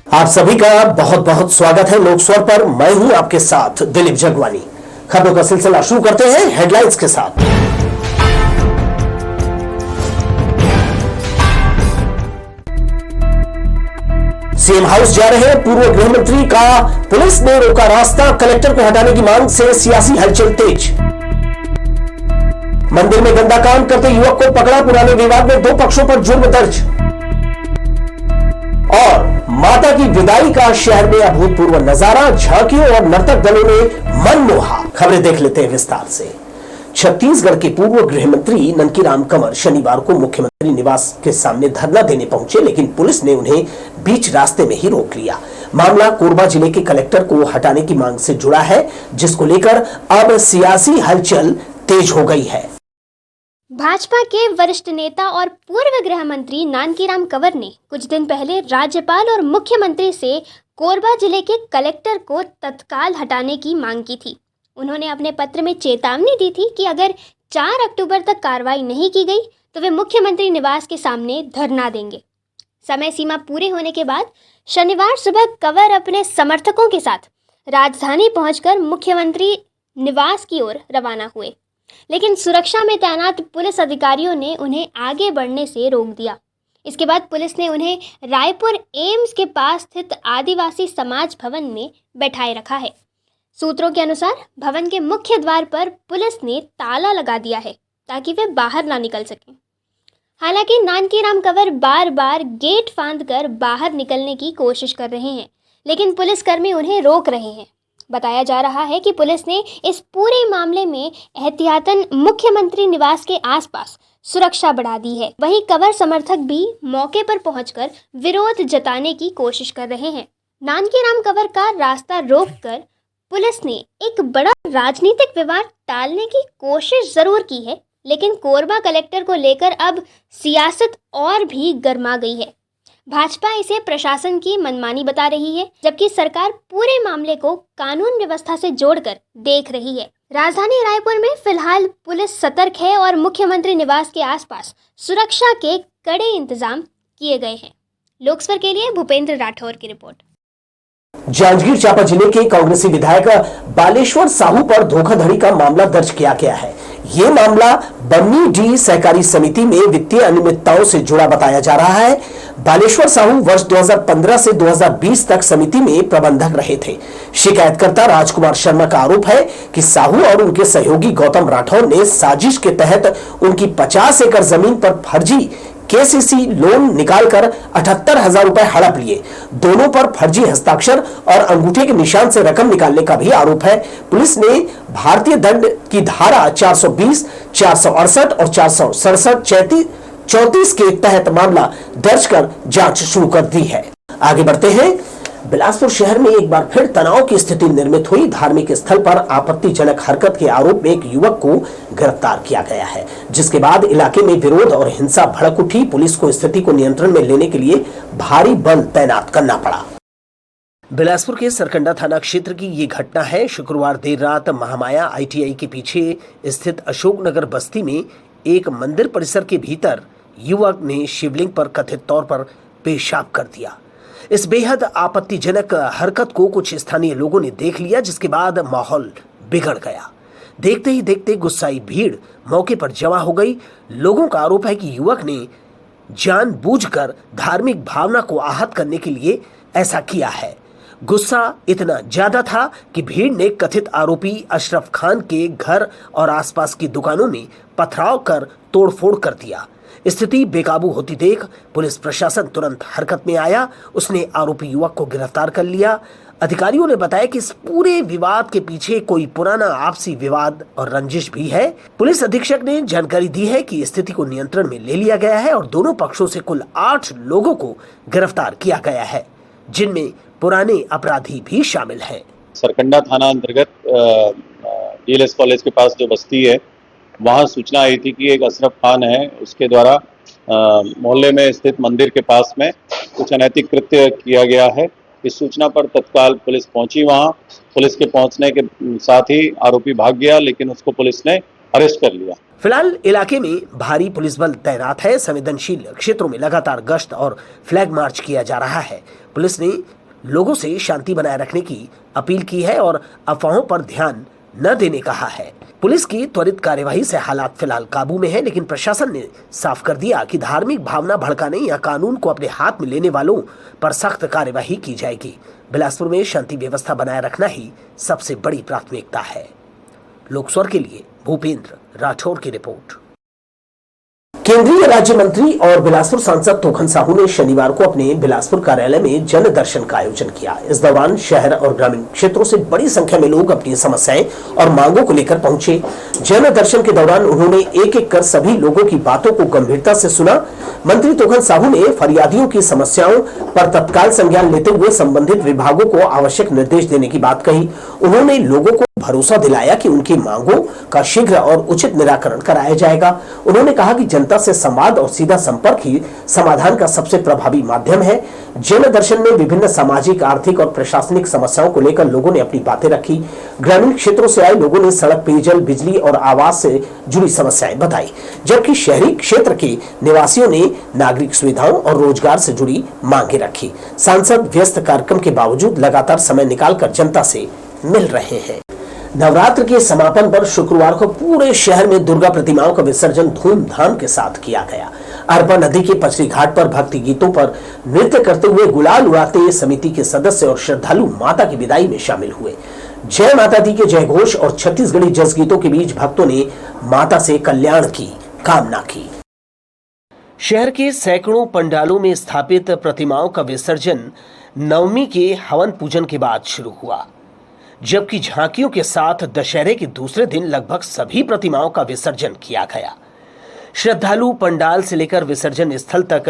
आप सभी का बहुत बहुत स्वागत है लोक स्वर पर। मैं हूं आपके साथ दिलीप जगवानी। खबरों का सिलसिला शुरू करते हैं हेडलाइंस के साथ। सीएम हाउस जा रहे पूर्व गृह मंत्री का पुलिस ने रोका रास्ता, कलेक्टर को हटाने की मांग से सियासी हलचल तेज। मंदिर में गंदा काम करते युवक को पकड़ा, पुराने विवाद में दो पक्षों पर जुर्म दर्ज। और माता की विदाई का शहर में अभूतपूर्व नजारा, झांकियों और नर्तक दलों ने मन मोहा। खबरें देख लेते हैं विस्तार से। छत्तीसगढ़ के पूर्व गृह मंत्री ननकीराम कंवर शनिवार को मुख्यमंत्री निवास के सामने धरना देने पहुंचे, लेकिन पुलिस ने उन्हें बीच रास्ते में ही रोक लिया। मामला कोरबा जिले के कलेक्टर को हटाने की मांग से जुड़ा है, जिसको लेकर अब सियासी हलचल तेज हो गई है। भाजपा के वरिष्ठ नेता और पूर्व गृह मंत्री नानकीराम कंवर ने कुछ दिन पहले राज्यपाल और मुख्यमंत्री से कोरबा जिले के कलेक्टर को तत्काल हटाने की मांग की थी। उन्होंने अपने पत्र में चेतावनी दी थी कि अगर 4 अक्टूबर तक कार्रवाई नहीं की गई तो वे मुख्यमंत्री निवास के सामने धरना देंगे। समय सीमा पूरे होने के बाद शनिवार सुबह कंवर अपने समर्थकों के साथ राजधानी पहुंचकर मुख्यमंत्री निवास की ओर रवाना हुए, लेकिन सुरक्षा में तैनात पुलिस अधिकारियों ने उन्हें आगे बढ़ने से रोक दिया। इसके बाद पुलिस ने उन्हें रायपुर एम्स के पास स्थित आदिवासी समाज भवन में बैठाए रखा है। सूत्रों के अनुसार भवन के मुख्य द्वार पर पुलिस ने ताला लगा दिया है ताकि वे बाहर ना निकल सकें। हालांकि नानकीराम कंवर बार बार गेट फांदकर बाहर निकलने की कोशिश कर रहे हैं, लेकिन पुलिसकर्मी उन्हें रोक रहे हैं। बताया जा रहा है कि पुलिस ने इस पूरे मामले में एहतियातन मुख्यमंत्री निवास के आसपास सुरक्षा बढ़ा दी है। वहीं कंवर समर्थक भी मौके पर पहुंचकर विरोध जताने की कोशिश कर रहे हैं। नानकीराम कंवर का रास्ता रोककर पुलिस ने एक बड़ा राजनीतिक विवाद टालने की कोशिश जरूर की है, लेकिन कोरबा कलेक्टर को लेकर अब सियासत और भी गर्मा गई है। भाजपा इसे प्रशासन की मनमानी बता रही है, जबकि सरकार पूरे मामले को कानून व्यवस्था से जोड़कर देख रही है। राजधानी रायपुर में फिलहाल पुलिस सतर्क है और मुख्यमंत्री निवास के आसपास सुरक्षा के कड़े इंतजाम किए गए हैं। लोकसभा के लिए भूपेंद्र राठौर की रिपोर्ट। जांजगीर चांपा जिले के कांग्रेसी विधायक बालेश्वर साहू पर धोखाधड़ी का मामला दर्ज किया गया है। ये मामला बम्मी डी सहकारी समिति में वित्तीय अनियमितताओं से जुड़ा बताया जा रहा है। बालेश्वर साहू वर्ष 2015 से 2020 तक समिति में प्रबंधक रहे थे। शिकायतकर्ता राजकुमार शर्मा का आरोप है कि साहू और उनके सहयोगी गौतम राठौर ने साजिश के तहत उनकी 50 एकड़ जमीन पर फर्जी केसीसी लोन निकालकर 78,000 रुपए हड़प लिए। दोनों पर फर्जी हस्ताक्षर और अंगूठे के निशान से रकम निकालने का भी आरोप है। पुलिस ने भारतीय दंड की धारा 420, 468 और 467, 34 के तहत मामला दर्ज कर जांच शुरू कर दी है। आगे बढ़ते हैं। बिलासपुर शहर में एक बार फिर तनाव की स्थिति निर्मित हुई। धार्मिक स्थल पर आपत्तिजनक हरकत के आरोप में एक युवक को गिरफ्तार किया गया है, जिसके बाद इलाके में विरोध और हिंसा भड़क उठी। पुलिस को स्थिति को नियंत्रण में लेने के लिए भारी बल तैनात करना पड़ा। बिलासपुर के सरकंडा थाना क्षेत्र की ये घटना है। शुक्रवार देर रात महामाया ITI के पीछे स्थित अशोकनगर बस्ती में एक मंदिर परिसर के भीतर युवक ने शिवलिंग पर कथित तौर पर पेशाब कर दिया। इस बेहद आपत्तिजनक हरकत को कुछ स्थानीय लोगों ने देख लिया, जिसके बाद माहौल बिगड़ गया। देखते ही देखते गुस्साई भीड़ मौके पर जमा हो गई। लोगों का आरोप है कि युवक ने जानबूझकर धार्मिक भावना को आहत करने के लिए ऐसा किया है। गुस्सा इतना ज्यादा था कि भीड़ ने कथित आरोपी अशरफ खान के घर और आसपास की दुकानों में पथराव कर तोड़फोड़ कर दिया। स्थिति बेकाबू होती देख पुलिस प्रशासन तुरंत हरकत में आया। उसने आरोपी युवक को गिरफ्तार कर लिया। अधिकारियों ने बताया कि इस पूरे विवाद के पीछे कोई पुराना आपसी विवाद और रंजिश भी है। पुलिस अधीक्षक ने जानकारी दी है कि स्थिति को नियंत्रण में ले लिया गया है और दोनों पक्षों से कुल 8 लोगों को गिरफ्तार किया गया है, जिनमें पुराने अपराधी भी शामिल हैं। सरकंडा थाना अंतर्गत DLS कॉलेज के पास जो बस्ती है, वहाँ सूचना आई थी कि एक अशरफ खान है, उसके द्वारा मोहल्ले में स्थित मंदिर के पास में कुछ अनैतिक कृत्य किया गया है। इस सूचना पर तत्काल पुलिस पहुंची। वहाँ पुलिस के पहुंचने के साथ ही आरोपी भाग गया, लेकिन उसको पुलिस ने अरेस्ट कर लिया। फिलहाल इलाके में भारी पुलिस बल तैनात है। संवेदनशील क्षेत्रों में लगातार गश्त और फ्लैग मार्च किया जा रहा है। पुलिस ने लोगों से शांति बनाए रखने की अपील की है और अफवाहों पर ध्यान न देने कहा है। पुलिस की त्वरित कार्यवाही से हालात फिलहाल काबू में है, लेकिन प्रशासन ने साफ कर दिया कि धार्मिक भावना भड़काने या कानून को अपने हाथ में लेने वालों पर सख्त कार्यवाही की जाएगी। बिलासपुर में शांति व्यवस्था बनाए रखना ही सबसे बड़ी प्राथमिकता है। लोकस्वर के लिए भूपेंद्र राठौर की रिपोर्ट। केंद्रीय राज्य मंत्री और बिलासपुर सांसद तोखन साहू ने शनिवार को अपने बिलासपुर कार्यालय में जन दर्शन का आयोजन किया। इस दौरान शहर और ग्रामीण क्षेत्रों से बड़ी संख्या में लोग अपनी समस्याएं और मांगों को लेकर पहुंचे। जन दर्शन के दौरान उन्होंने एक एक कर सभी लोगों की बातों को गंभीरता से सुना। मंत्री तोखन साहू ने फरियादियों की समस्याओं पर तत्काल संज्ञान लेते हुए संबंधित विभागों को आवश्यक निर्देश देने की बात कही। उन्होंने लोगों को भरोसा दिलाया कि उनकी मांगों का शीघ्र और उचित निराकरण कराया जाएगा। उन्होंने कहा कि जनता से संवाद और सीधा संपर्क ही समाधान का सबसे प्रभावी माध्यम है। जन दर्शन में विभिन्न सामाजिक, आर्थिक और प्रशासनिक समस्याओं को लेकर लोगों ने अपनी बातें रखी। ग्रामीण क्षेत्रों से आए लोगों ने सड़क, पेयजल, बिजली और आवास से जुड़ी समस्याएं बताई, जबकि शहरी क्षेत्र के निवासियों ने नागरिक सुविधाओं और रोजगार से जुड़ी मांगे रखी। सांसद व्यस्त कार्यक्रम के बावजूद लगातार समय निकालकर जनता से मिल रहे हैं। नवरात्र के समापन पर शुक्रवार को पूरे शहर में दुर्गा प्रतिमाओं का विसर्जन धूमधाम के साथ किया गया। अरपा नदी के पचरी घाट पर भक्ति गीतों पर नृत्य करते हुए गुलाल उड़ाते समिति के सदस्य और श्रद्धालु माता की विदाई में शामिल हुए। जय माता दी के जयघोष और छत्तीसगढ़ी जस गीतों के बीच भक्तों ने माता से कल्याण की कामना की। शहर के सैकड़ों पंडालों में स्थापित प्रतिमाओं का विसर्जन नवमी के हवन पूजन के बाद शुरू हुआ, जबकि झांकियों के साथ दशहरे के दूसरे दिन लगभग सभी प्रतिमाओं का विसर्जन किया गया। श्रद्धालु पंडाल से लेकर विसर्जन स्थल तक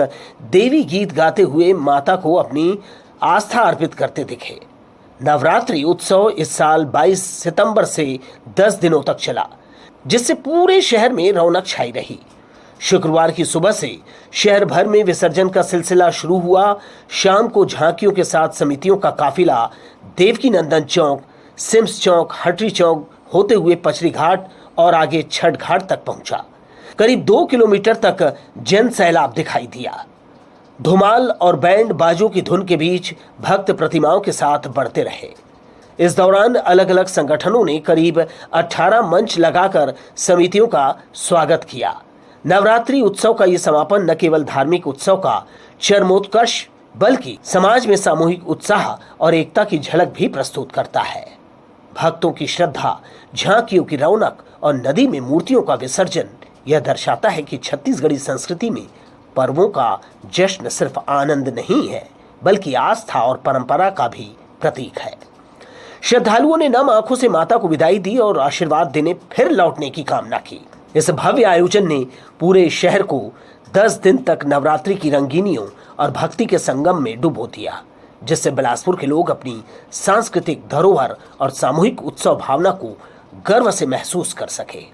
देवी गीत गाते हुए माता को अपनी आस्था अर्पित करते दिखे। नवरात्रि उत्सव इस साल 22 सितंबर से 10 दिनों तक चला, जिससे पूरे शहर में रौनक छाई रही। शुक्रवार की सुबह से शहर भर में विसर्जन का सिलसिला शुरू हुआ। शाम को झांकियों के साथ समितियों का काफिला देवकी नंदन चौक, सिम्स चौक, हटरी चौक होते हुए पचरी घाट और आगे छठ घाट तक पहुंचा। करीब 2 किलोमीटर तक जन सैलाब दिखाई दिया। धुमाल और बैंड बाजों की धुन के बीच भक्त प्रतिमाओं के साथ बढ़ते रहे। इस दौरान अलग अलग संगठनों ने करीब 18 मंच लगाकर समितियों का स्वागत किया। नवरात्रि उत्सव का ये समापन न केवल धार्मिक उत्सव का चरमोत्कर्ष बल्कि समाज में सामूहिक उत्साह और एकता की झलक भी प्रस्तुत करता है। भक्तों की श्रद्धा, झांकियों की रौनक और नदी में मूर्तियों का विसर्जन यह दर्शाता है कि छत्तीसगढ़ी संस्कृति में पर्वों का जश्न सिर्फ आनंद नहीं है बल्कि आस्था और परंपरा का भी प्रतीक है। श्रद्धालुओं ने नम आंखों से माता को विदाई दी और आशीर्वाद देने फिर लौटने की कामना की। इस भव्य आयोजन ने पूरे शहर को 10 दिन तक नवरात्रि की रंगीनियों और भक्ति के संगम में डुबो दिया, जिससे बिलासपुर के लोग अपनी सांस्कृतिक धरोहर और सामूहिक उत्सव भावना को गर्व से महसूस कर सके।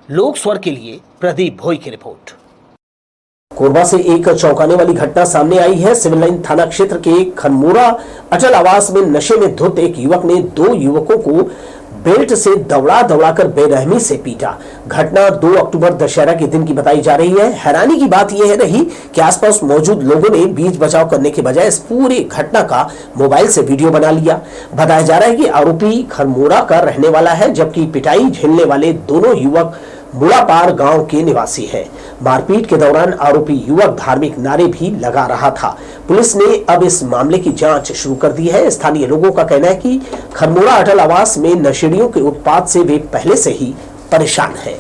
लोक स्वर के लिए प्रदीप भोई की रिपोर्ट। कोरबा से एक चौंकाने वाली घटना सामने आई है। सिविल लाइन थाना क्षेत्र के खनमोरा अटल आवास में नशे में धुत एक युवक ने 2 युवकों को बेल्ट से दौड़ाकर बेरहमी से पीटा। घटना 2 अक्टूबर दशहरा के दिन की बताई जा रही है। हैरानी की बात यह रही कि आसपास मौजूद लोगों ने बीच बचाव करने के बजाय इस पूरी घटना का मोबाइल से वीडियो बना लिया। बताया जा रहा है कि आरोपी खरमोरा का रहने वाला है, जबकि पिटाई झेलने वाले दोनों युवक मुड़ापार गांव के निवासी हैं। मारपीट के दौरान आरोपी युवक धार्मिक नारे भी लगा रहा था। पुलिस ने अब इस मामले की जांच शुरू कर दी है। स्थानीय लोगों का कहना है कि खरमोरा अटल आवास में नशेड़ियों के उत्पात से वे पहले से ही परेशान हैं।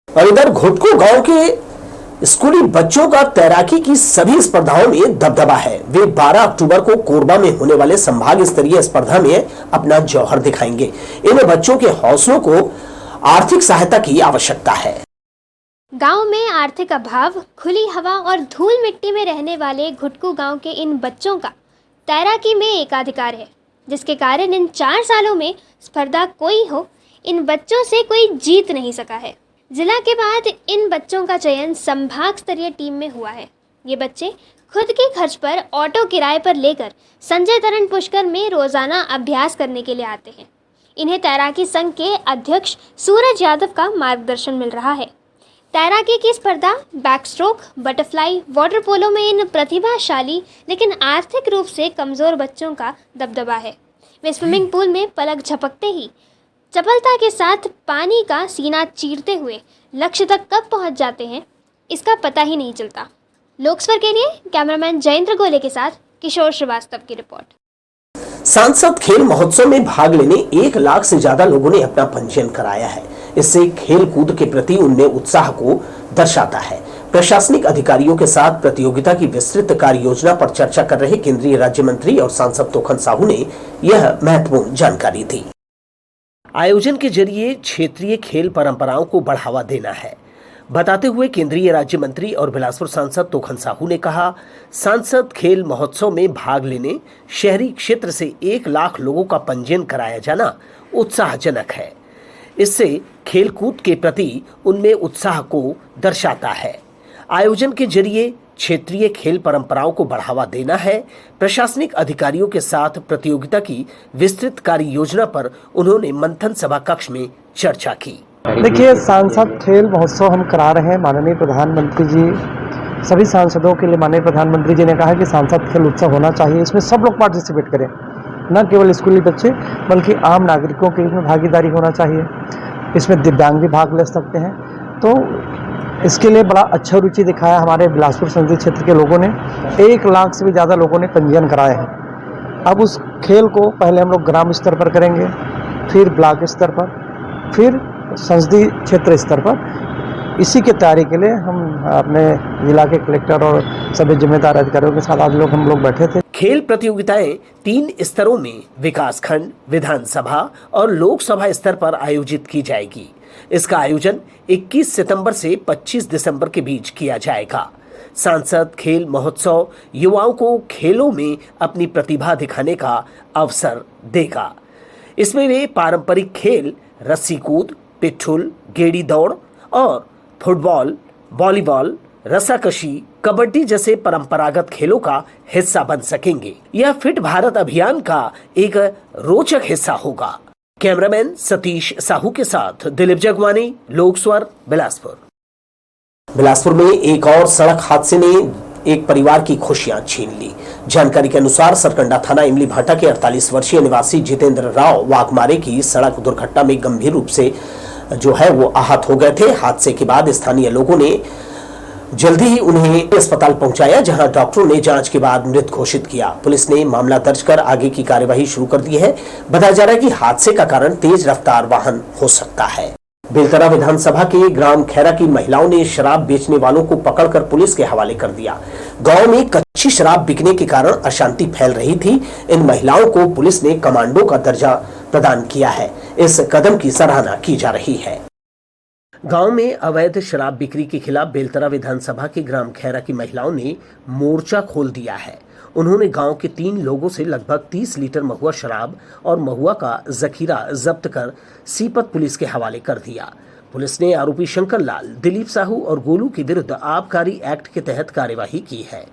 और इधर घुटको गांव के स्कूली बच्चों का तैराकी की सभी स्पर्धाओं में दबदबा है। वे 12 अक्टूबर को कोरबा में होने वाले संभाग स्तरीय स्पर्धा में अपना जौहर दिखाएंगे। इन बच्चों के हौसलों को आर्थिक सहायता की आवश्यकता है। गांव में आर्थिक अभाव, खुली हवा और धूल मिट्टी में रहने वाले घुटकू गांव के इन बच्चों का तैराकी में एकाधिकार है, जिसके कारण इन 4 सालों में स्पर्धा कोई हो, इन बच्चों से कोई जीत नहीं सका है। जिला के बाद इन बच्चों का चयन संभाग स्तरीय टीम में हुआ है। ये बच्चे खुद के खर्च पर ऑटो किराए पर लेकर संजय तरण पुष्कर में रोजाना अभ्यास करने के लिए आते हैं। इन्हें तैराकी संघ के अध्यक्ष सूरज यादव का मार्गदर्शन मिल रहा है। तैराकी की स्पर्धा, बैकस्ट्रोक, बटरफ्लाई, वाटर पोलो में इन प्रतिभाशाली लेकिन आर्थिक रूप से कमज़ोर बच्चों का दबदबा है। वे स्विमिंग पूल में पलक झपकते ही चपलता के साथ पानी का सीना चीरते हुए लक्ष्य तक कब पहुंच जाते हैं, इसका पता ही नहीं चलता। लोकस्वर के लिए कैमरामैन जयेंद्र गोले के साथ किशोर श्रीवास्तव की रिपोर्ट। सांसद खेल महोत्सव में भाग लेने 1 लाख से ज्यादा लोगों ने अपना पंजीयन कराया है। इससे खेल कूद के प्रति उनमें उत्साह को दर्शाता है। प्रशासनिक अधिकारियों के साथ प्रतियोगिता की विस्तृत कार्य योजना पर चर्चा कर रहे केंद्रीय राज्य मंत्री और सांसद तोखन साहू ने यह महत्वपूर्ण जानकारी दी। आयोजन के जरिए क्षेत्रीय खेल परंपराओं को बढ़ावा देना है, बताते हुए केंद्रीय राज्य मंत्री और बिलासपुर सांसद तोखन साहू ने कहा, सांसद खेल महोत्सव में भाग लेने शहरी क्षेत्र से 1 लाख लोगों का पंजीयन कराया जाना उत्साहजनक है। इससे खेल कूद के प्रति उनमें उत्साह को दर्शाता है। आयोजन के जरिए क्षेत्रीय खेल परंपराओं को बढ़ावा देना है। प्रशासनिक अधिकारियों के साथ प्रतियोगिता की विस्तृत कार्य योजना पर उन्होंने मंथन सभा कक्ष में चर्चा की। देखिए, सांसद खेल महोत्सव हम करा रहे हैं। माननीय प्रधानमंत्री जी, सभी सांसदों के लिए माननीय प्रधानमंत्री जी ने कहा कि सांसद खेल उत्सव होना चाहिए। इसमें सब लोग पार्टिसिपेट करें, न केवल स्कूली बच्चे बल्कि आम नागरिकों की इसमें भागीदारी होना चाहिए। इसमें दिव्यांग भी भाग ले सकते हैं। तो इसके लिए बड़ा अच्छा रुचि दिखाया हमारे बिलासपुर संसदीय क्षेत्र के लोगों ने। 1 लाख से भी ज़्यादा लोगों ने पंजीयन कराए हैं। अब उस खेल को पहले हम लोग ग्राम स्तर पर करेंगे, फिर ब्लॉक स्तर पर, फिर संसदीय क्षेत्र स्तर पर। इसी की तैयारी के लिए हम अपने जिला के कलेक्टर और सभी जिम्मेदार अधिकारियों के साथ आज हम लोग बैठे थे। खेल प्रतियोगिताएं 3 स्तरों में विकासखंड, विधानसभा और लोकसभा स्तर पर आयोजित की जाएगी। इसका आयोजन 21 सितंबर से 25 दिसंबर के बीच किया जाएगा। सांसद खेल महोत्सव युवाओं को खेलों में अपनी प्रतिभा दिखाने का अवसर देगा। इसमें वे पारंपरिक खेल रस्सी कूद, पिट्ठुल, गेड़ी दौड़ और फुटबॉल, वॉलीबॉल, रस्साकशी, कबड्डी जैसे परंपरागत खेलों का हिस्सा बन सकेंगे। यह फिट भारत अभियान का एक रोचक हिस्सा होगा। कैमरामैन सतीश साहू के साथ दिलीप जगवानी, लोकस्वर, बिलासपुर। बिलासपुर में एक और सड़क हादसे ने एक परिवार की खुशियां छीन ली। जानकारी के अनुसार सरकंडा थाना इमली भाटा के 48 वर्षीय निवासी जितेंद्र राव वाघमारे की सड़क दुर्घटना में गंभीर रूप से जो है वो आहत हो गए थे। हादसे के बाद स्थानीय लोगों ने जल्दी ही उन्हें अस्पताल पहुंचाया, जहां डॉक्टरों ने जांच के बाद मृत घोषित किया। पुलिस ने मामला दर्ज कर आगे की कार्यवाही शुरू कर दी है। बताया जा रहा है कि हादसे का कारण तेज रफ्तार वाहन हो सकता है। बेलतरा विधानसभा के ग्राम खैरा की महिलाओं ने शराब बेचने वालों को पकड़कर पुलिस के हवाले कर दिया। गांव में कच्ची शराब बिकने के कारण अशांति फैल रही थी। इन महिलाओं को पुलिस ने कमांडो का दर्जा प्रदान किया है। इस कदम की सराहना की जा रही है। गांव में अवैध शराब बिक्री के खिलाफ बेलतरा विधानसभा के ग्राम खैरा की महिलाओं ने मोर्चा खोल दिया है। उन्होंने गांव के 3 लोगों से लगभग 30 लीटर महुआ शराब और महुआ का जखीरा जब्त कर सीपत पुलिस के हवाले कर दिया। पुलिस ने आरोपी शंकर लाल, दिलीप साहू और गोलू के विरुद्ध आबकारी एक्ट के तहत कार्यवाही की है।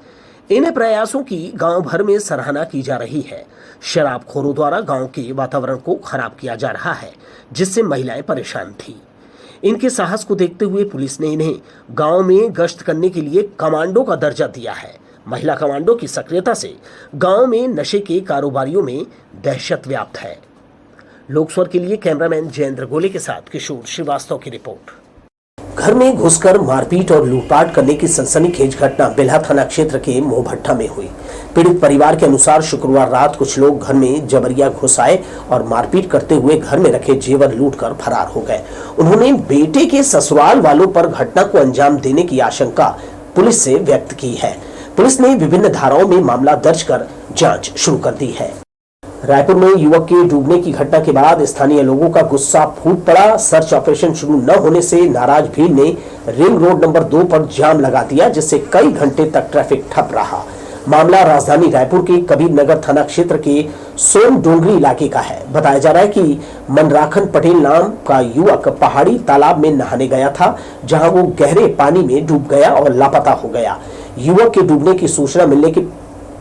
इन प्रयासों की गांव भर में सराहना की जा रही है। शराबखोरों द्वारा गांव के वातावरण को खराब किया जा रहा है, जिससे महिलाएं परेशान थी। इनके साहस को देखते हुए पुलिस ने इन्हें गांव में गश्त करने के लिए कमांडो का दर्जा दिया है। महिला कमांडो की सक्रियता से गांव में नशे के कारोबारियों में दहशत व्याप्त है। लोकस्वर के लिए कैमरामैन जयेंद्र गोले के साथ किशोर श्रीवास्तव की रिपोर्ट। घर में घुसकर मारपीट और लूटपाट करने की सनसनीखेज घटना बेल्हा थाना क्षेत्र के मोहभट्टा में हुई। पीड़ित परिवार के अनुसार शुक्रवार रात कुछ लोग घर में जबरिया घुस आए और मारपीट करते हुए घर में रखे जेवर लूटकर फरार हो गए। उन्होंने बेटे के ससुराल वालों पर घटना को अंजाम देने की आशंका पुलिस से व्यक्त की है। पुलिस ने विभिन्न धाराओं में मामला दर्ज कर जांच शुरू कर दी है। रायपुर में युवक के डूबने की घटना के बाद स्थानीय लोगों का गुस्सा फूट पड़ा। सर्च ऑपरेशन शुरू न होने से नाराज भीड़ ने रिंग रोड नंबर 2 पर जाम लगा दिया, जिससे कई घंटे तक ट्रैफिक ठप रहा। मामला राजधानी रायपुर के कबीर नगर थाना क्षेत्र के सोम डोंगरी इलाके का है। बताया जा रहा है कि मनराखन पटेल नाम का युवक पहाड़ी तालाब में नहाने गया था, जहां वो गहरे पानी में डूब गया और लापता हो गया। युवक के डूबने की सूचना मिलने के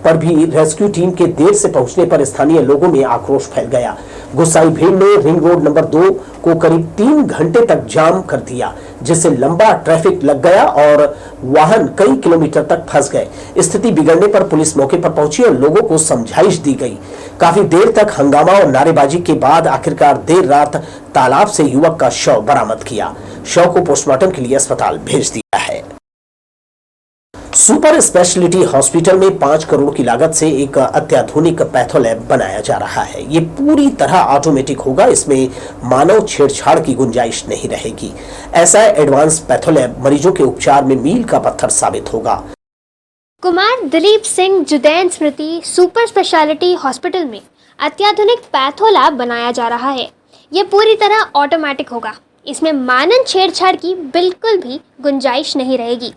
पर भी रेस्क्यू टीम के देर से पहुंचने पर स्थानीय लोगों में आक्रोश फैल गया। गुस्साई भीड़ ने रिंग रोड नंबर 2 को करीब 3 घंटे तक जाम कर दिया, जिससे लंबा ट्रैफिक लग गया और वाहन कई किलोमीटर तक फंस गए। स्थिति बिगड़ने पर पुलिस मौके पर पहुंची और लोगों को समझाइश दी गई। काफी देर तक हंगामा और नारेबाजी के बाद आखिरकार देर रात तालाब से युवक का शव बरामद किया। शव को पोस्टमार्टम के लिए अस्पताल भेज दिया है। सुपर स्पेशलिटी हॉस्पिटल में 5 करोड़ की लागत से एक अत्याधुनिक पैथोलैब बनाया जा रहा है। ये पूरी तरह ऑटोमेटिक होगा, इसमें मानव छेड़छाड़ की गुंजाइश नहीं रहेगी। ऐसा एडवांस पैथोलैब मरीजों के उपचार में मील का पत्थर साबित होगा। कुमार दिलीप सिंह जुदैन स्मृति सुपर स्पेशलिटी हॉस्पिटल में अत्याधुनिक पैथो लैब बनाया जा रहा है। ये पूरी तरह ऑटोमेटिक होगा, इसमें मानव छेड़छाड़ की बिल्कुल भी गुंजाइश नहीं रहेगी।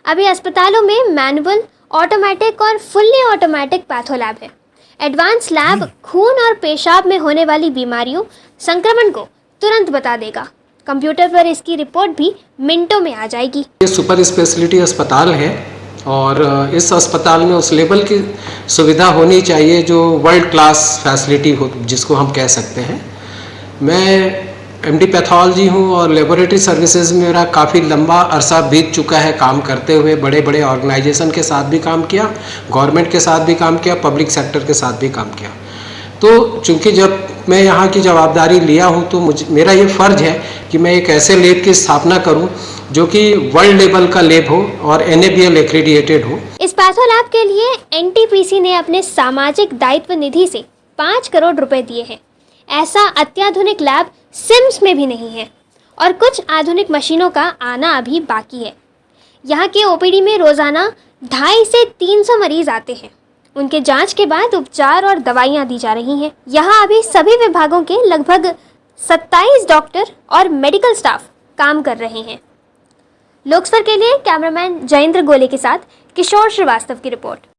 अभी अस्पतालों में मैनुअल, ऑटोमेटिक और फुल्ली ऑटोमेटिक पैथो लैब है। एडवांस लैब खून और पेशाब में होने वाली बीमारियों, संक्रमण को तुरंत बता देगा। कंप्यूटर पर इसकी रिपोर्ट भी मिनटों में आ जाएगी। ये सुपर स्पेशलिटी अस्पताल है और इस अस्पताल में उस लेवल की सुविधा होनी चाहिए जो वर्ल्ड क्लास फैसिलिटी हो, जिसको हम कह सकते हैं। मैं एमडी पैथोलॉजी हूँ और लेबोरेटरी सर्विसेज में मेरा काफ़ी लंबा अरसा बीत चुका है काम करते हुए। बड़े बड़े ऑर्गेनाइजेशन के साथ भी काम किया, गवर्नमेंट के साथ भी काम किया, पब्लिक सेक्टर के साथ भी काम किया। तो चूँकि जब मैं यहाँ की जवाबदारी लिया हूँ तो मेरा ये फ़र्ज़ है कि मैं एक ऐसे लैब की स्थापना करूँ जो कि वर्ल्ड लेवल का लैब हो और NABL एक्रेडिटेड हो। इस पैथो लैब के लिए NTPC ने अपने सामाजिक दायित्व निधि से 5 करोड़ रुपए दिए हैं। ऐसा अत्याधुनिक लैब सिम्स में भी नहीं है और कुछ आधुनिक मशीनों का आना अभी बाकी है। यहाँ के OPD में रोजाना 250 से 300 मरीज आते हैं। उनके जांच के बाद उपचार और दवाइयाँ दी जा रही हैं। यहाँ अभी सभी विभागों के लगभग 27 डॉक्टर और मेडिकल स्टाफ काम कर रहे हैं। लोकसभा के लिए कैमरामैन जयेंद्र गोले के साथ किशोर श्रीवास्तव की रिपोर्ट।